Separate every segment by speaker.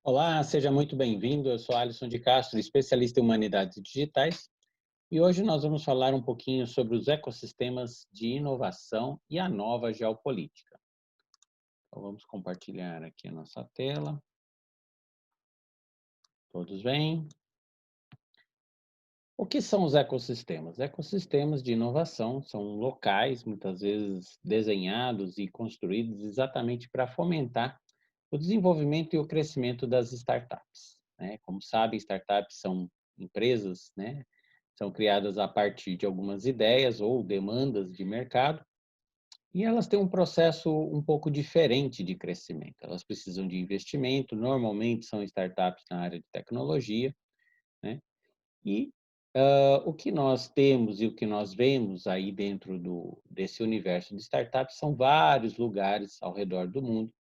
Speaker 1: Olá, seja muito bem-vindo. Eu sou Alisson de Castro, especialista em humanidades digitais, e hoje nós vamos falar um pouquinho sobre os ecossistemas de inovação e a nova geopolítica. Então, vamos compartilhar aqui a nossa tela. Todos bem? O que são os ecossistemas? Ecossistemas de inovação são locais, muitas vezes desenhados e construídos exatamente para fomentar o desenvolvimento e o crescimento das startups, né? Como sabem, startups são empresas, né? São criadas a partir de algumas ideias ou demandas de mercado e elas têm um processo um pouco diferente de crescimento. Elas precisam de investimento, normalmente são startups na área de tecnologia, né? E o que nós temos e o que nós vemos aí dentro desse universo de startups são vários lugares ao redor do mundo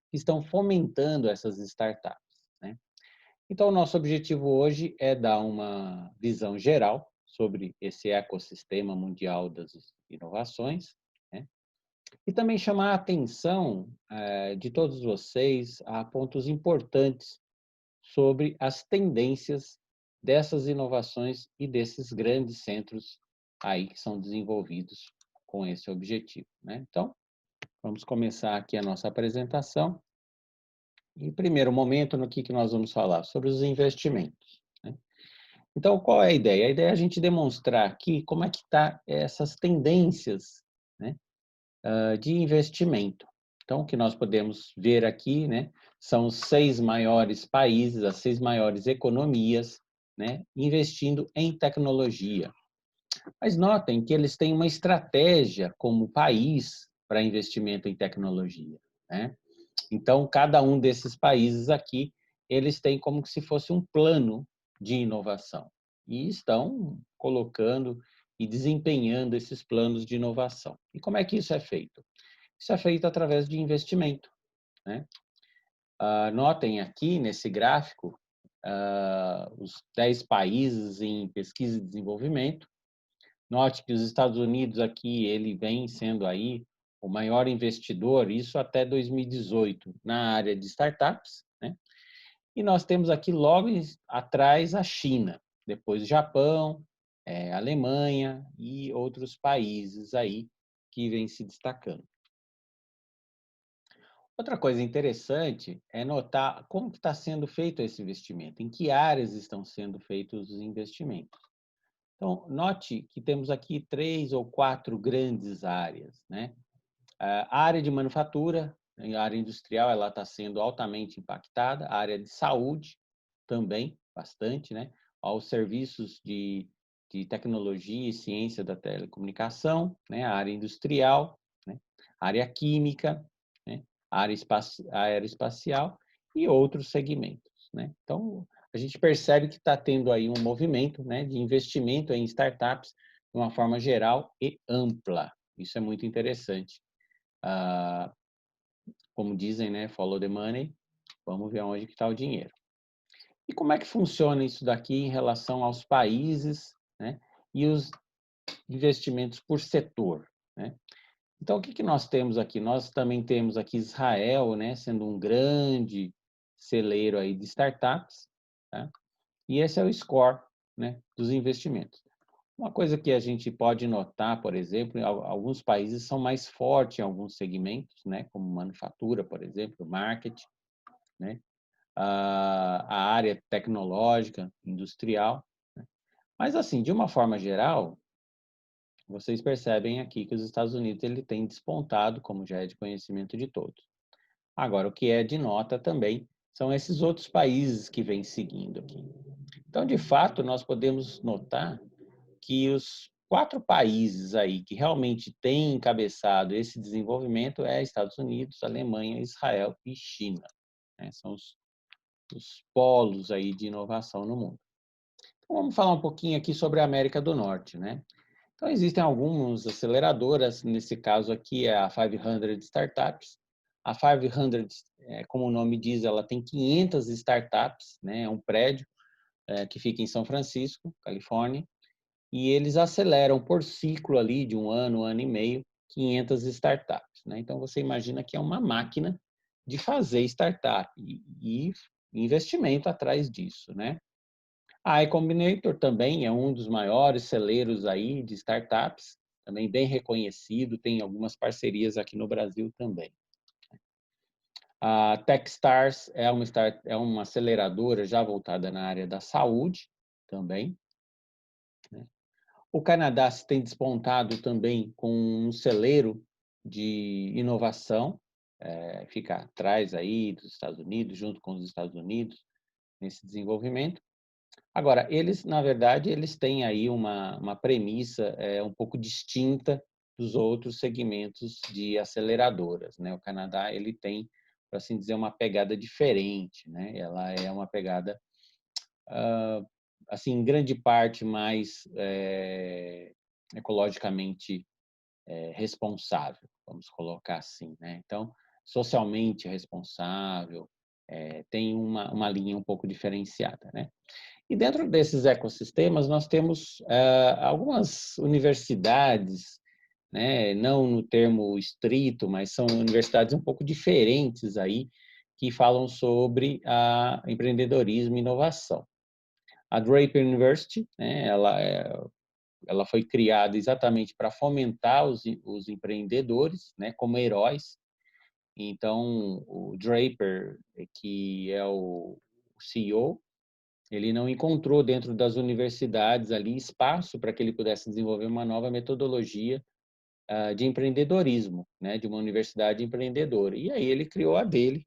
Speaker 1: que estão fomentando essas startups, né? Então, o nosso objetivo hoje é dar uma visão geral sobre esse ecossistema mundial das inovações, né? E também chamar a atenção de todos vocês a pontos importantes sobre as tendências dessas inovações e desses grandes centros aí que são desenvolvidos com esse objetivo, né? Então, vamos começar aqui a nossa apresentação. Em primeiro momento, no que nós vamos falar? Sobre os investimentos, né? Então, qual é a ideia? A ideia é a gente demonstrar aqui como é que está essas tendências, né, de investimento. Então, o que nós podemos ver aqui, né, são os 6 maiores países, as 6 maiores economias, né, investindo em tecnologia. Mas notem que eles têm uma estratégia como país para investimento em tecnologia, né? Então, cada um desses países aqui, eles têm como se fosse um plano de inovação e estão colocando e desempenhando esses planos de inovação. E como é que isso é feito? Isso é feito através de investimento, né? Notem aqui nesse gráfico os 10 países em pesquisa e desenvolvimento. Note que os Estados Unidos aqui, ele vem sendo aí o maior investidor, isso até 2018, na área de startups, né? E nós temos aqui logo atrás a China, depois o Japão, Alemanha e outros países aí que vêm se destacando. Outra coisa interessante é notar como que está sendo feito esse investimento, em que áreas estão sendo feitos os investimentos. Então, note que temos aqui 3 ou 4 grandes áreas, né? A área de manufatura, a área industrial, ela está sendo altamente impactada. A área de saúde também, bastante, né? Aos serviços de tecnologia e ciência da telecomunicação, né? A área industrial, né? A área química, né? A área aeroespacial e outros segmentos, né? Então, a gente percebe que está tendo aí um movimento, né, de investimento em startups de uma forma geral e ampla. Isso é muito interessante. Ah, como dizem, né, follow the money, vamos ver onde que está o dinheiro. E como é que funciona isso daqui em relação aos países, né, e os investimentos por setor, né? Então, o que que nós temos aqui? Nós também temos aqui Israel, né, sendo um grande celeiro aí de startups, tá? E esse é o score, né, dos investimentos. Uma coisa que a gente pode notar, por exemplo, alguns países são mais fortes em alguns segmentos, né, como manufatura, por exemplo, marketing, né, a área tecnológica, industrial, né. Mas assim, de uma forma geral, vocês percebem aqui que os Estados Unidos ele tem despontado, como já é de conhecimento de todos. Agora, o que é de nota também são esses outros países que vêm seguindo aqui. Então, de fato, nós podemos notar que os 4 países aí que realmente têm encabeçado esse desenvolvimento é Estados Unidos, Alemanha, Israel e China, né? São os polos aí de inovação no mundo. Então, vamos falar um pouquinho aqui sobre a América do Norte, né? Então, existem algumas aceleradoras, nesse caso aqui é a 500 Startups. A 500, como o nome diz, ela tem 500 startups, né? É um prédio que fica em São Francisco, Califórnia, e eles aceleram por ciclo ali de um ano e meio, 500 startups, né? Então, você imagina que é uma máquina de fazer startup e investimento atrás disso, né? A Y Combinator também é um dos maiores celeiros aí de startups, também bem reconhecido, tem algumas parcerias aqui no Brasil também. A Techstars é uma aceleradora já voltada na área da saúde também, né? O Canadá se tem despontado também com um celeiro de inovação, fica atrás aí dos Estados Unidos, junto com os Estados Unidos, nesse desenvolvimento. Agora, eles, na verdade, eles têm aí uma premissa um pouco distinta dos outros segmentos de aceleradoras, né? O Canadá, ele tem, por assim dizer, uma pegada diferente, né? Ela é uma pegada, assim, em grande parte mais ecologicamente responsável, vamos colocar assim, né? Então, socialmente responsável, tem uma linha um pouco diferenciada, né? E dentro desses ecossistemas, nós temos algumas universidades, né, não no termo estrito, mas são universidades um pouco diferentes aí, que falam sobre empreendedorismo e inovação. A Draper University, né, ela foi criada exatamente para fomentar os empreendedores, né, como heróis. Então, o Draper, que é o CEO, ele não encontrou dentro das universidades ali espaço para que ele pudesse desenvolver uma nova metodologia de empreendedorismo, né, de uma universidade empreendedora. E aí ele criou a dele,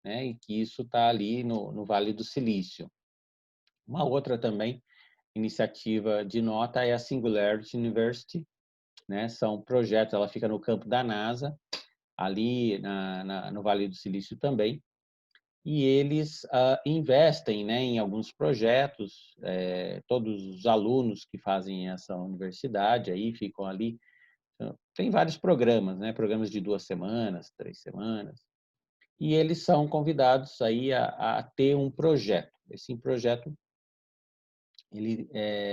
Speaker 1: né, e que isso está ali no Vale do Silício. Uma outra também iniciativa de nota é a Singularity University, né, são projetos, ela fica no campo da NASA, ali no Vale do Silício também, e eles investem, né, em alguns projetos. Todos os alunos que fazem essa universidade aí ficam ali. Tem vários programas, né, programas de 2 semanas, 3 semanas, e eles são convidados aí a ter um projeto. Esse projeto,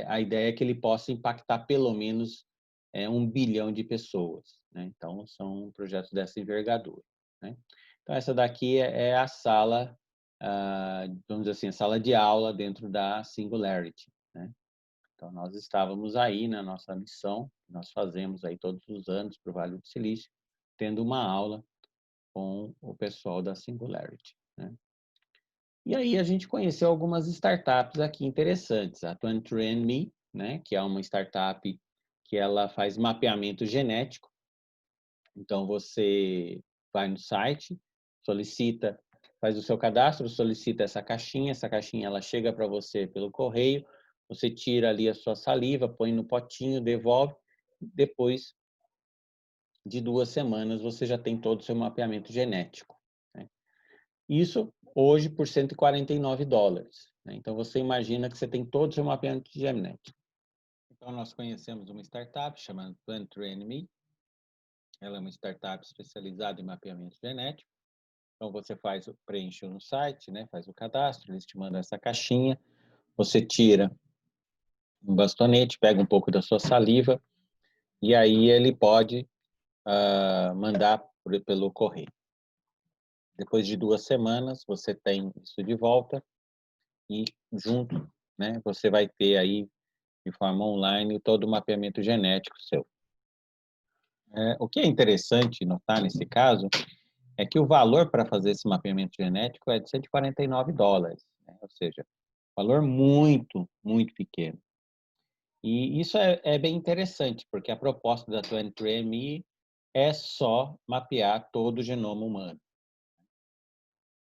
Speaker 1: a ideia é que ele possa impactar pelo menos 1 bilhão de pessoas, né? Então, são projetos dessa envergadura, né? Então, essa daqui é a sala, vamos dizer assim, a sala de aula dentro da Singularity, né? Então, nós estávamos aí na nossa missão, nós fazemos aí todos os anos para o Vale do Silício, tendo uma aula com o pessoal da Singularity, né? E aí a gente conheceu algumas startups aqui interessantes. A 23andMe, né, que é uma startup que ela faz mapeamento genético. Então, você vai no site, solicita, faz o seu cadastro, solicita essa caixinha ela chega para você pelo correio, você tira ali a sua saliva, põe no potinho, devolve, depois de 2 semanas você já tem todo o seu mapeamento genético, né? Isso hoje por US$ 149, né? Então, você imagina que você tem todo o seu mapeamento genético. Então, nós conhecemos uma startup chamada 23andMe. Ela é uma startup especializada em mapeamento genético. Então, você preenche no site, né? Faz o cadastro, eles te mandam essa caixinha, você tira um bastonete, pega um pouco da sua saliva, e aí ele pode mandar pelo correio. Depois de 2 semanas, você tem isso de volta e junto, né, você vai ter aí de forma online todo o mapeamento genético seu. O que é interessante notar nesse caso é que o valor para fazer esse mapeamento genético é de US$ 149, né? Ou seja, valor muito, muito pequeno. E isso é bem interessante, porque a proposta da 23andMe é só mapear todo o genoma humano.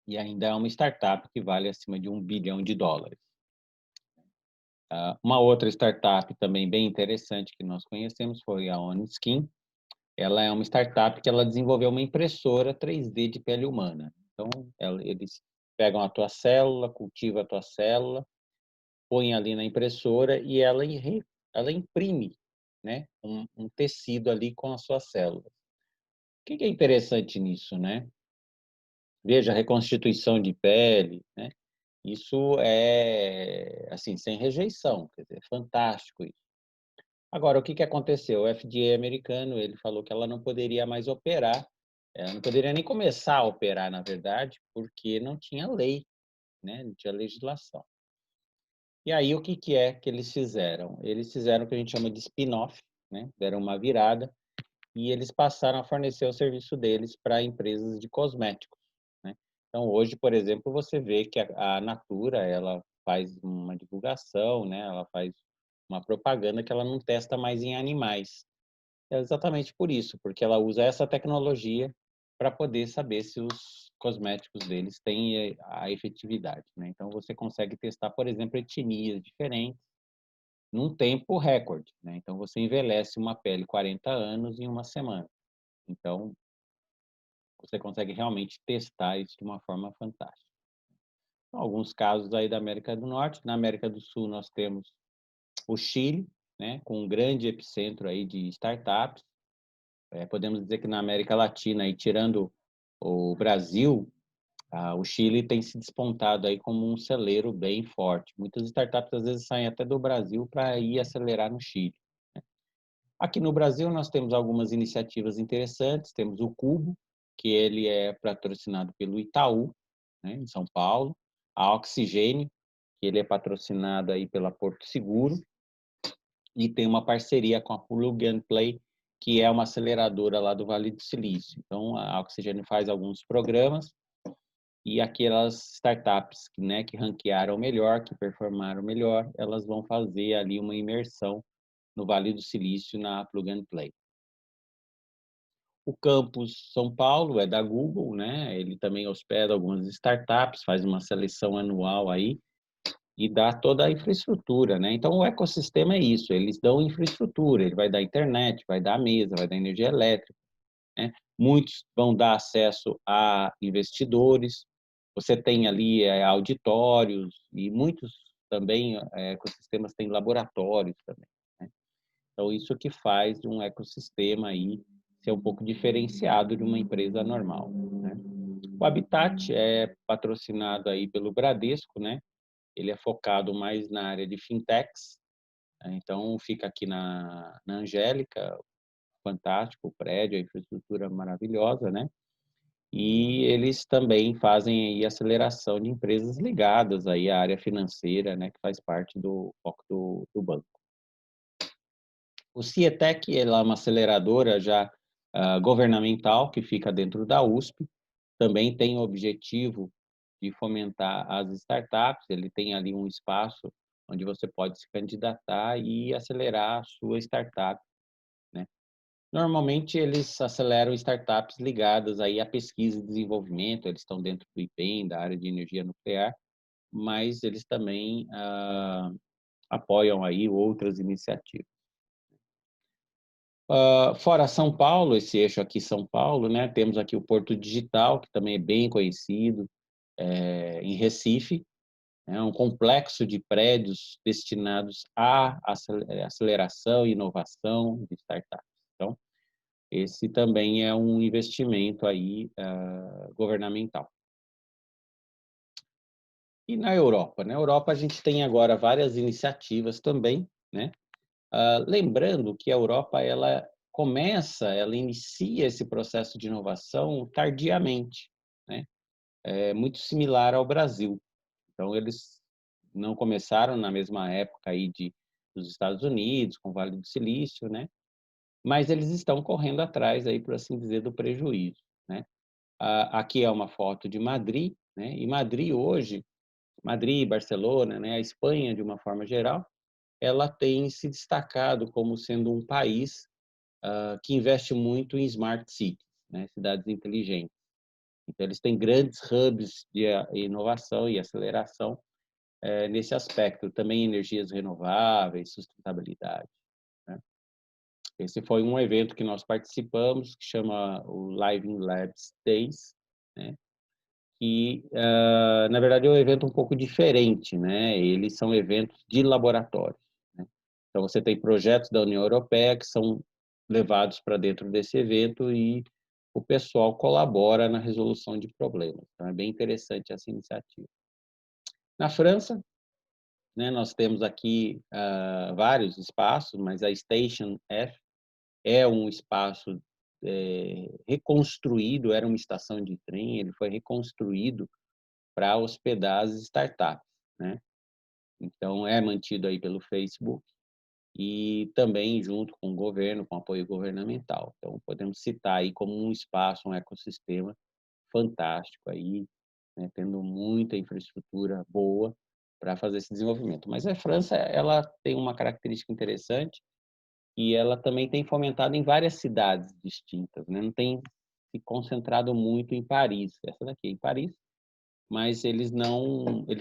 Speaker 1: E ainda é uma startup que vale acima de US$ 1 bilhão. Uma outra startup também bem interessante que nós conhecemos foi a OnSkin. Ela é uma startup que ela desenvolveu uma impressora 3D de pele humana. Então, eles pegam a tua célula, cultivam a tua célula, põem ali na impressora e ela imprime, né, um tecido ali com a sua célula. O que é interessante nisso, né? Veja, a reconstituição de pele, né? Isso é, assim, sem rejeição, quer dizer, é fantástico isso. Agora, o que aconteceu? O FDA americano, ele falou que ela não poderia mais operar, ela não poderia nem começar a operar, na verdade, porque não tinha lei né, não tinha legislação. E aí o que que é que eles fizeram? Eles fizeram o que a gente chama de spin-off, né, deram uma virada e eles passaram a fornecer o serviço deles para empresas de cosméticos, né. Então hoje, por exemplo, você vê que a Natura, ela faz uma divulgação, né, ela faz uma propaganda que ela não testa mais em animais. É exatamente por isso, porque ela usa essa tecnologia para poder saber se os cosméticos deles têm a efetividade, né. Então você consegue testar, por exemplo, etnias diferentes num tempo recorde, né. Então você envelhece uma pele 40 anos em uma semana. Então você consegue realmente testar isso de uma forma fantástica. Então, alguns casos aí da América do Norte. Na América do Sul nós temos o Chile, né, com um grande epicentro aí de startups. Podemos dizer que na América Latina, aí, tirando o Brasil, o Chile tem se despontado aí como um celeiro bem forte. Muitas startups às vezes saem até do Brasil para ir acelerar no Chile. Aqui no Brasil nós temos algumas iniciativas interessantes, temos o Cubo, que ele é patrocinado pelo Itaú, né, em São Paulo, a Oxigênio, que ele é patrocinado aí pela Porto Seguro, e tem uma parceria com a Plug and Play, que é uma aceleradora lá do Vale do Silício. Então, a Oxigênio faz alguns programas e aquelas startups, né, que ranquearam melhor, que performaram melhor, elas vão fazer ali uma imersão no Vale do Silício na Plug and Play. O campus São Paulo é da Google, né? Ele também hospeda algumas startups, faz uma seleção anual aí e dá toda a infraestrutura, né? Então, o ecossistema é isso, eles dão infraestrutura, ele vai dar internet, vai dar mesa, vai dar energia elétrica, né? Muitos vão dar acesso a investidores, você tem ali auditórios e muitos também ecossistemas têm laboratórios também, né? Então, isso que faz de um ecossistema aí ser um pouco diferenciado de uma empresa normal, né? O Habitat é patrocinado aí pelo Bradesco, né? Ele é focado mais na área de fintechs, né? Então fica aqui na Angélica, fantástico o prédio, a infraestrutura maravilhosa, né? E eles também fazem aí aceleração de empresas ligadas aí à área financeira, né? Que faz parte do foco do banco. O Cietec, ela é uma aceleradora já governamental que fica dentro da USP, também tem o objetivo de fomentar as startups, ele tem ali um espaço onde você pode se candidatar e acelerar a sua startup, né. Normalmente eles aceleram startups ligadas aí à pesquisa e desenvolvimento, eles estão dentro do IPEM, da área de energia nuclear, mas eles também apoiam aí outras iniciativas. Fora São Paulo, esse eixo aqui São Paulo, né, temos aqui o Porto Digital, que também é bem conhecido, em Recife, é um complexo de prédios destinados à aceleração e inovação de startups. Então, esse também é um investimento aí, governamental. E na Europa? Na Europa a gente tem agora várias iniciativas também, né. Lembrando que a Europa ela inicia esse processo de inovação tardiamente, né, é muito similar ao Brasil. Então eles não começaram na mesma época aí dos Estados Unidos, com o Vale do Silício, né, mas eles estão correndo atrás aí, por assim dizer, do prejuízo, né. Aqui é uma foto de Madrid, né, e Madrid, Barcelona, né, a Espanha de uma forma geral, ela tem se destacado como sendo um país que investe muito em smart cities, né, cidades inteligentes. Então eles têm grandes hubs de inovação e aceleração nesse aspecto, também energias renováveis, sustentabilidade, né. Esse foi um evento que nós participamos, que chama o Living Labs Days, né, que, na verdade, é um evento um pouco diferente, né, eles são eventos de laboratórios, né. Então você tem projetos da União Europeia que são levados para dentro desse evento e o pessoal colabora na resolução de problemas. Então é bem interessante essa iniciativa. Na França, né, nós temos aqui vários espaços, mas a Station F é um espaço reconstruído, era uma estação de trem, ele foi reconstruído para hospedar as startups, né. Então é mantido aí pelo Facebook e também junto com o governo, com apoio governamental. Então podemos citar aí como um espaço, um ecossistema fantástico aí, né, tendo muita infraestrutura boa para fazer esse desenvolvimento. Mas a França, ela tem uma característica interessante, e ela também tem fomentado em várias cidades distintas, né, não tem se concentrado muito em Paris, essa daqui é em Paris, mas eles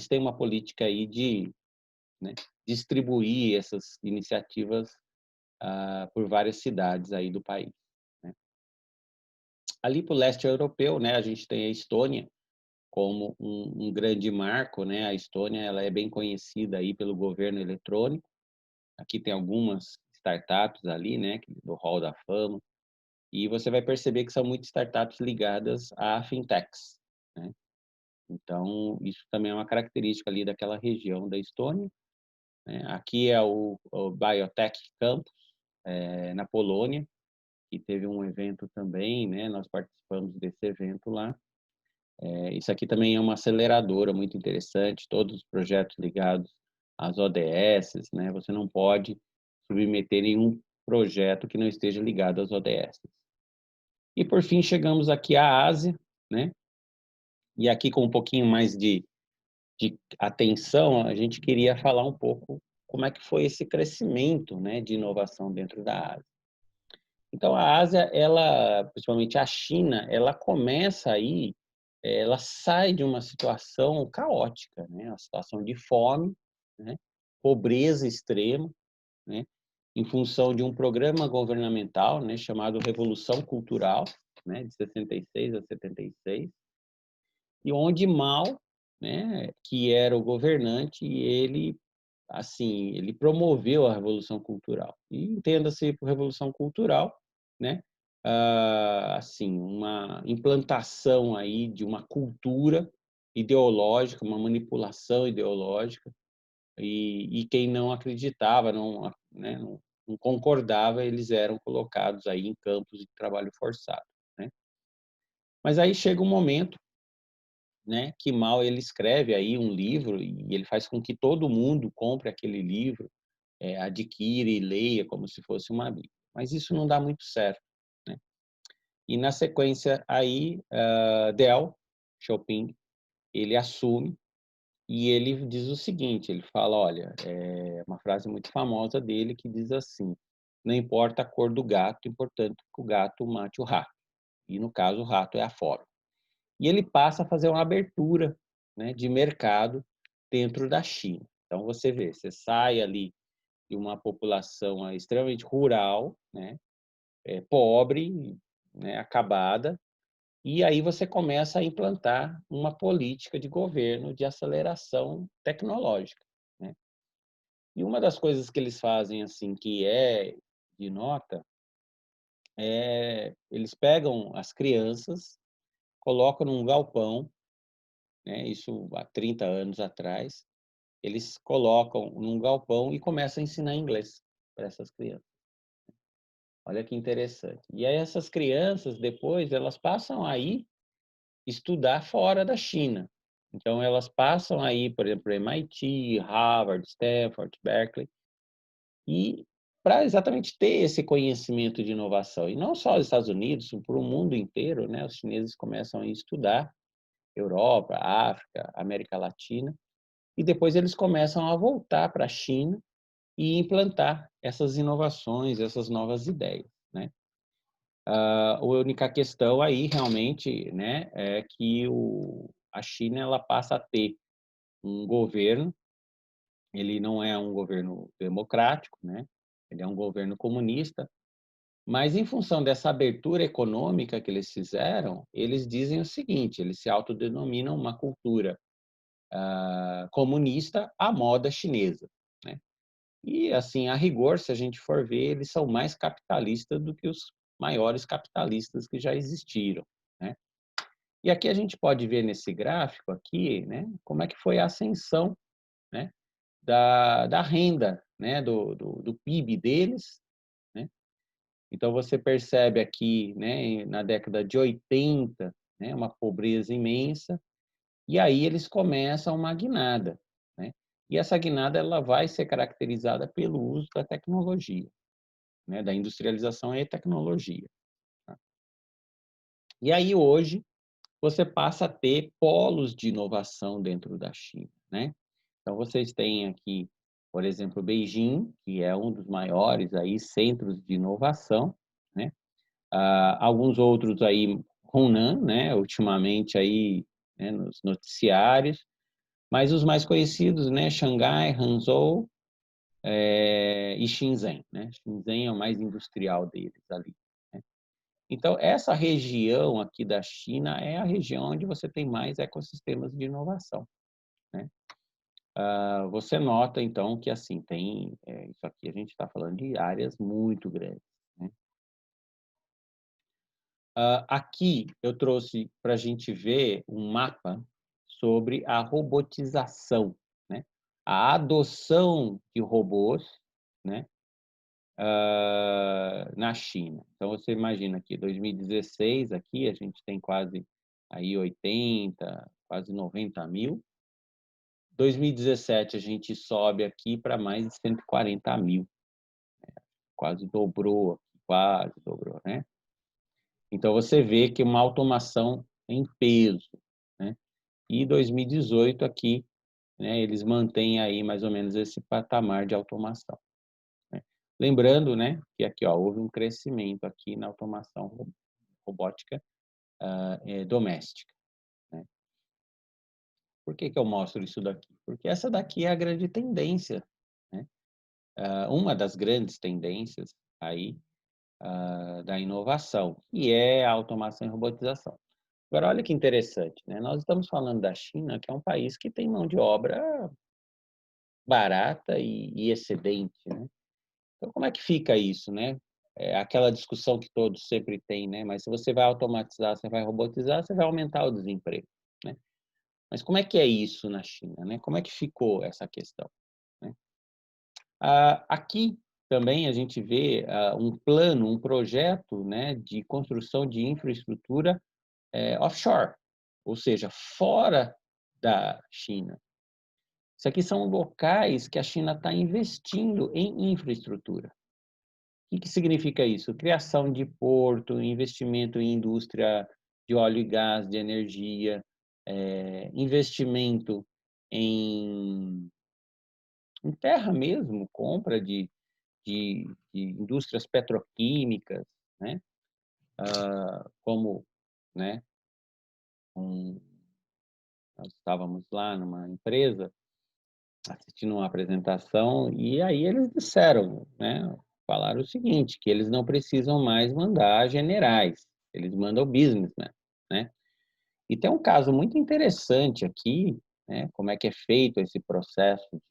Speaker 1: têm uma política aí de, né, distribuir essas iniciativas, por várias cidades aí do país, né. Ali para o leste europeu, né, a gente tem a Estônia como um grande marco, né, a Estônia, ela é bem conhecida aí pelo governo eletrônico, aqui tem algumas startups ali, né, do hall da fama, e você vai perceber que são muitas startups ligadas a fintechs, né. Então, isso também é uma característica ali daquela região da Estônia, né. Aqui é o Biotech Campus, na Polônia, que teve um evento também, né, nós participamos desse evento lá. Isso aqui também é uma aceleradora muito interessante, todos os projetos ligados às ODSs, né, você não pode submeter nenhum projeto que não esteja ligado às ODSs. E por fim chegamos aqui à Ásia, né, e aqui com um pouquinho mais de atenção, a gente queria falar um pouco como é que foi esse crescimento, né, de inovação dentro da Ásia. Então a Ásia, ela, principalmente a China, ela começa aí, ela sai de uma situação caótica, né, uma situação de fome, né, pobreza extrema, né, em função de um programa governamental, né, chamado Revolução Cultural, né, de 66 a 76, e onde Mao, né, que era o governante, ele, assim, ele promoveu a Revolução Cultural. E entenda-se por Revolução Cultural, né, assim, uma implantação aí de uma cultura ideológica, uma manipulação ideológica, e quem não acreditava, né, não concordava, eles eram colocados aí em campos de trabalho forçado, né. Mas aí chega um momento, né, que Mao ele escreve aí um livro e ele faz com que todo mundo compre aquele livro, adquira e leia como se fosse uma bíblia. Mas isso não dá muito certo, né. E na sequência aí, Deng Xiaoping, ele assume e ele diz o seguinte, ele fala: "Olha", é uma frase muito famosa dele que diz assim: "Não importa a cor do gato, importante que o gato mate o rato", e no caso o rato é a fome. E ele passa a fazer uma abertura, né, de mercado dentro da China. Então você vê, você sai ali de uma população extremamente rural, né, pobre, né, acabada, e aí você começa a implantar uma política de governo de aceleração tecnológica, né. E uma das coisas que eles fazem, assim, que é de nota, eles pegam as crianças, colocam num galpão, né, isso há 30 anos atrás, eles colocam num galpão e começam a ensinar inglês para essas crianças. Olha que interessante. E aí essas crianças depois elas passam a ir estudar fora da China. Então elas passam aí, por exemplo, MIT, Harvard, Stanford, Berkeley, e para exatamente ter esse conhecimento de inovação. E não só os Estados Unidos, para o mundo inteiro, né, os chineses começam a estudar Europa, África, América Latina, e depois eles começam a voltar para a China e implantar essas inovações, essas novas ideias, né. A única questão aí realmente, né, é que a China ela passa a ter um governo, ele não é um governo democrático, né, ele é um governo comunista, mas em função dessa abertura econômica que eles fizeram, eles dizem o seguinte, eles se autodenominam uma cultura, comunista à moda chinesa, né. E, assim, a rigor, se a gente for ver, eles são mais capitalistas do que os maiores capitalistas que já existiram, né. E aqui a gente pode ver nesse gráfico aqui, né, como é que foi a ascensão, né, da renda, né, do PIB deles, né. Então você percebe aqui, né, na década de 80, né, uma pobreza imensa, E aí eles começam uma guinada, né? E essa guinada ela vai ser caracterizada pelo uso da tecnologia, né? Da industrialização e tecnologia. Tá? E aí hoje você passa a ter polos de inovação dentro da China, né? Então vocês têm aqui, por exemplo, Beijing, que é um dos maiores aí centros de inovação, né? Alguns outros aí, Hunan, né? Ultimamente aí, né, nos noticiários, mas os mais conhecidos, né? Xangai, Hangzhou, e Shenzhen, né? Shenzhen é o mais industrial deles ali, né? Então, essa região aqui da China é a região onde você tem mais ecossistemas de inovação, né? Você nota, então, que assim, tem, isso aqui a gente está falando de áreas muito grandes, né? Aqui eu trouxe para a gente ver um mapa sobre a robotização, né? A adoção de robôs, né? Na China. Então você imagina que 2016 aqui a gente tem quase aí 80, quase 90 mil. 2017 a gente sobe aqui para mais de 140 mil, quase dobrou, quase dobrou, né? Então você vê que uma automação em peso, né? E 2018 aqui, né, eles mantêm aí mais ou menos esse patamar de automação, né? Lembrando, né, que aqui ó, houve um crescimento aqui na automação robótica doméstica, né? Por que que eu mostro isso daqui? Porque essa daqui é a grande tendência, né? Uma das grandes tendências aí da inovação, que é a automação e robotização. Agora, olha que interessante, né? Nós estamos falando da China, que é um país que tem mão de obra barata e excedente, né? Então, como é que fica isso, né? É aquela discussão que todos sempre têm, né? Mas se você vai automatizar, você vai robotizar, você vai aumentar o desemprego, né? Mas como é que é isso na China, né? Como é que ficou essa questão, né? Aqui também a gente vê um plano, um projeto, né, de construção de infraestrutura offshore, ou seja, fora da China. Isso aqui são locais que a China está investindo em infraestrutura. O que significa isso? Criação de porto, investimento em indústria de óleo e gás, de energia, investimento em, em terra mesmo, compra de indústrias petroquímicas, né? Como, né, nós estávamos lá numa empresa assistindo uma apresentação e aí eles disseram, né, falaram o seguinte, que eles não precisam mais mandar generais, eles mandam businessmen, né? E tem um caso muito interessante aqui, né, como é que é feito esse processo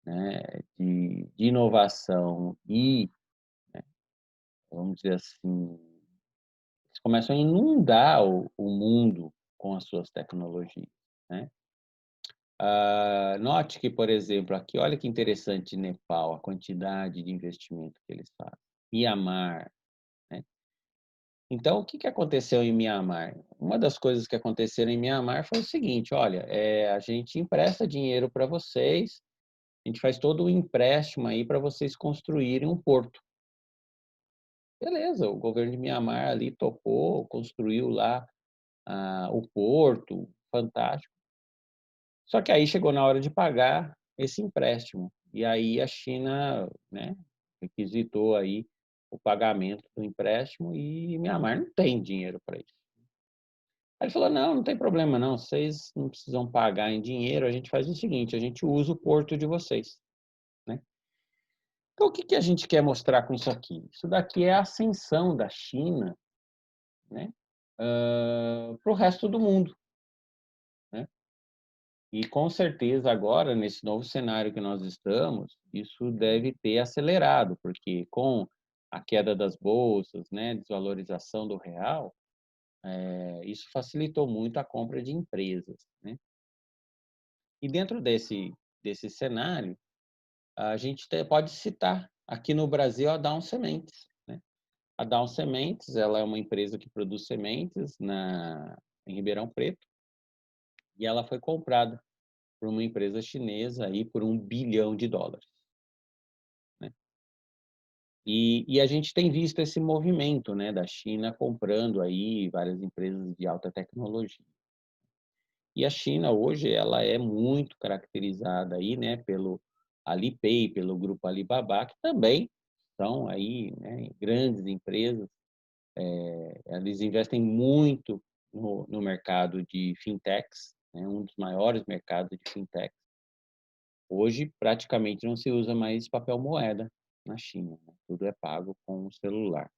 Speaker 1: né, de inovação e, vamos dizer assim, eles começam a inundar o mundo com as suas tecnologias, né? Note que, por exemplo, aqui, olha que interessante Nepal, a quantidade de investimento que eles fazem. Mianmar, né? Então, o que que aconteceu em Mianmar? Uma das coisas que aconteceram em Mianmar foi o seguinte, olha, a gente empresta dinheiro para vocês, a gente faz todo o empréstimo aí para vocês construírem um porto. Beleza, o governo de Mianmar ali topou, construiu lá o porto, fantástico. Só que aí chegou na hora de pagar esse empréstimo. E aí a China, né, requisitou aí o pagamento do empréstimo e Mianmar não tem dinheiro para isso. Aí ele falou: não, não tem problema não, vocês não precisam pagar em dinheiro, a gente faz o seguinte, a gente usa o porto de vocês, né? Então, o que que a gente quer mostrar com isso aqui? Isso daqui é a ascensão da China, né, para o resto do mundo, né? E com certeza agora, nesse novo cenário que nós estamos, isso deve ter acelerado, porque com a queda das bolsas, né, desvalorização do real, isso facilitou muito a compra de empresas, né? E dentro desse cenário, a gente pode citar aqui no Brasil a Down Sementes, né? A Down Sementes, ela é uma empresa que produz sementes em Ribeirão Preto, e ela foi comprada por uma empresa chinesa aí por US$ 1 bilhão, né. E a gente tem visto esse movimento, né, da China comprando aí várias empresas de alta tecnologia. E a China hoje ela é muito caracterizada aí, né, pelo Alipay, pelo grupo Alibaba, que também são aí, né, grandes empresas. Eles investem muito no mercado de fintechs, né, um dos maiores mercados de fintech. Hoje, praticamente não se usa mais papel moeda na China, né, tudo é pago com o celular.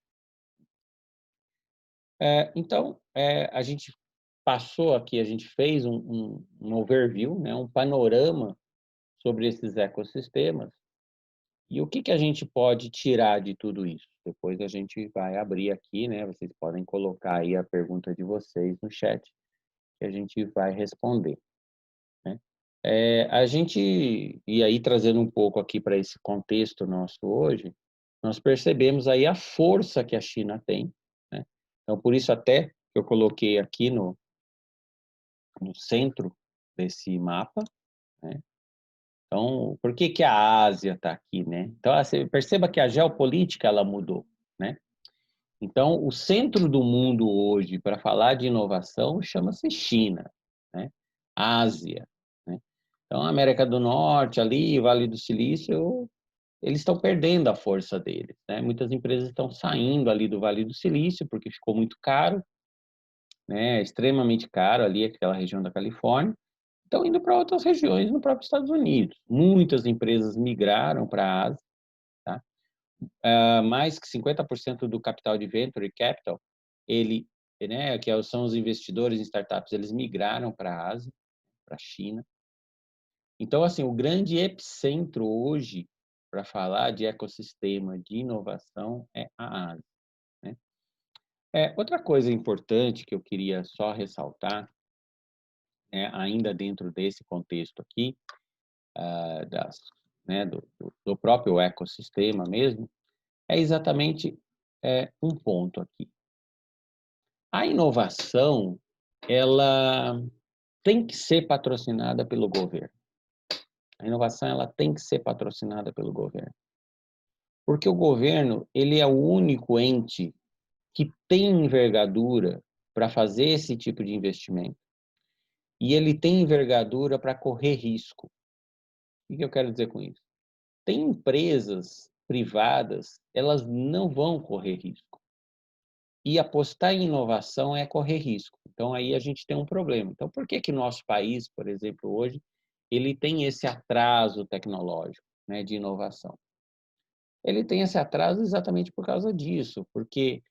Speaker 1: Então, a gente passou aqui, a gente fez um overview, né, um panorama sobre esses ecossistemas e o que que a gente pode tirar de tudo isso. Depois a gente vai abrir aqui, né, vocês podem colocar aí a pergunta de vocês no chat, que a gente vai responder, né. A gente e aí trazendo um pouco aqui para esse contexto nosso hoje, nós percebemos aí a força que a China tem, né. Então por isso até eu coloquei aqui no centro desse mapa, né. Então, por que que a Ásia está aqui, né? Então, você perceba que a geopolítica ela mudou, né? Então, o centro do mundo hoje para falar de inovação chama-se China, né? Ásia, né? Então, a América do Norte ali, Vale do Silício, eles estão perdendo a força deles, né? Muitas empresas estão saindo ali do Vale do Silício porque ficou muito caro, né? Extremamente caro ali aquela região da Califórnia. Estão indo para outras regiões no próprio Estados Unidos. Muitas empresas migraram para a Ásia, tá? Mais que 50% do capital de venture capital, ele, né, são os investidores em startups, eles migraram para a Ásia, para a China. Então, assim, o grande epicentro hoje para falar de ecossistema de inovação é a Ásia, né? Outra coisa importante que eu queria só ressaltar, né, ainda dentro desse contexto aqui, das, né, do próprio ecossistema mesmo, é exatamente um ponto aqui. A inovação, ela tem que ser patrocinada pelo governo. A inovação, ela tem que ser patrocinada pelo governo. Porque o governo, ele é o único ente que tem envergadura para fazer esse tipo de investimento. E ele tem envergadura para correr risco. O que eu quero dizer com isso? Tem empresas privadas, elas não vão correr risco. E apostar em inovação é correr risco. Então, aí a gente tem um problema. Então, por que que nosso país, por exemplo, hoje, ele tem esse atraso tecnológico, né, de inovação? Ele tem esse atraso exatamente por causa disso, porque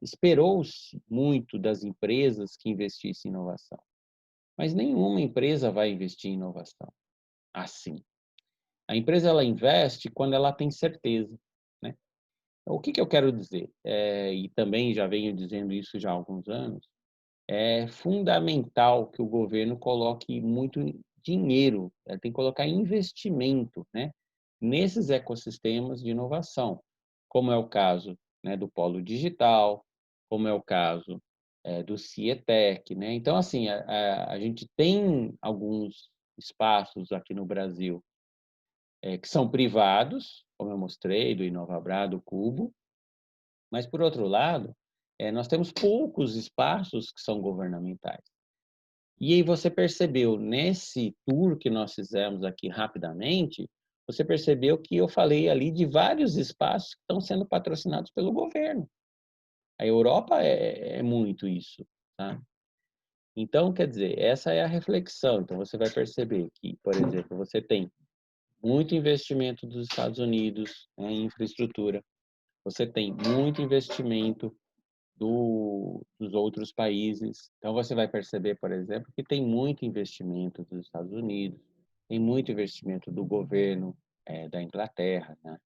Speaker 1: esperou-se muito das empresas que investissem em inovação. Mas nenhuma empresa vai investir em inovação assim. A empresa ela investe quando ela tem certeza, né? Então, o que que eu quero dizer? E também já venho dizendo isso já há alguns anos, é fundamental que o governo coloque muito dinheiro, tem que colocar investimento, né, nesses ecossistemas de inovação, como é o caso, né, do Polo Digital, como é o caso, do CIETEC, né. Então, assim, a gente tem alguns espaços aqui no Brasil que são privados, como eu mostrei, do Inovabra, do Cubo, mas, por outro lado, nós temos poucos espaços que são governamentais. E aí você percebeu, nesse tour que nós fizemos aqui rapidamente, você percebeu que eu falei ali de vários espaços que estão sendo patrocinados pelo governo. A Europa é muito isso, tá? Então, quer dizer, essa é a reflexão. Então, você vai perceber que, por exemplo, você tem muito investimento dos Estados Unidos, né, em infraestrutura. Você tem muito investimento dos outros países. Então, você vai perceber, por exemplo, que tem muito investimento dos Estados Unidos, tem muito investimento do governo da Inglaterra, né?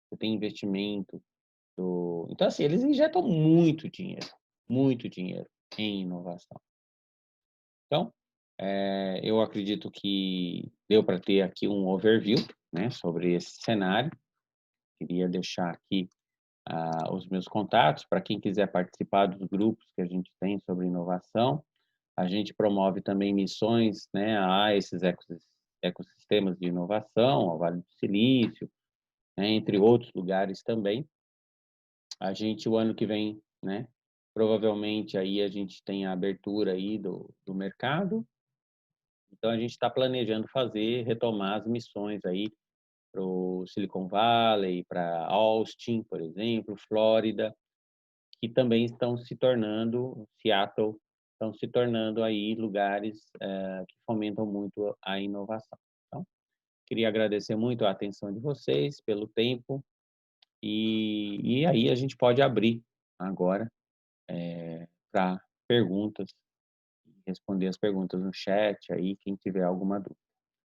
Speaker 1: Você tem investimento do... Então, assim, eles injetam muito dinheiro em inovação. Então, eu acredito que deu para ter aqui um overview, né, sobre esse cenário. Queria deixar aqui os meus contatos para quem quiser participar dos grupos que a gente tem sobre inovação. A gente promove também missões, né, a esses ecossistemas de inovação, ao Vale do Silício, né, entre outros lugares também. A gente, o ano que vem, né, provavelmente aí a gente tem a abertura aí do mercado, então a gente está planejando fazer, retomar as missões aí para o Silicon Valley, para Austin, por exemplo, Flórida, que também estão se tornando, Seattle, estão se tornando aí lugares que fomentam muito a inovação. Então, queria agradecer muito a atenção de vocês, pelo tempo, e aí a gente pode abrir agora para perguntas, responder as perguntas no chat aí, quem tiver alguma dúvida.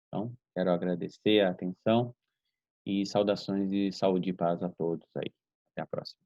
Speaker 1: Então, quero agradecer a atenção e saudações de saúde e paz a todos aí. Até a próxima.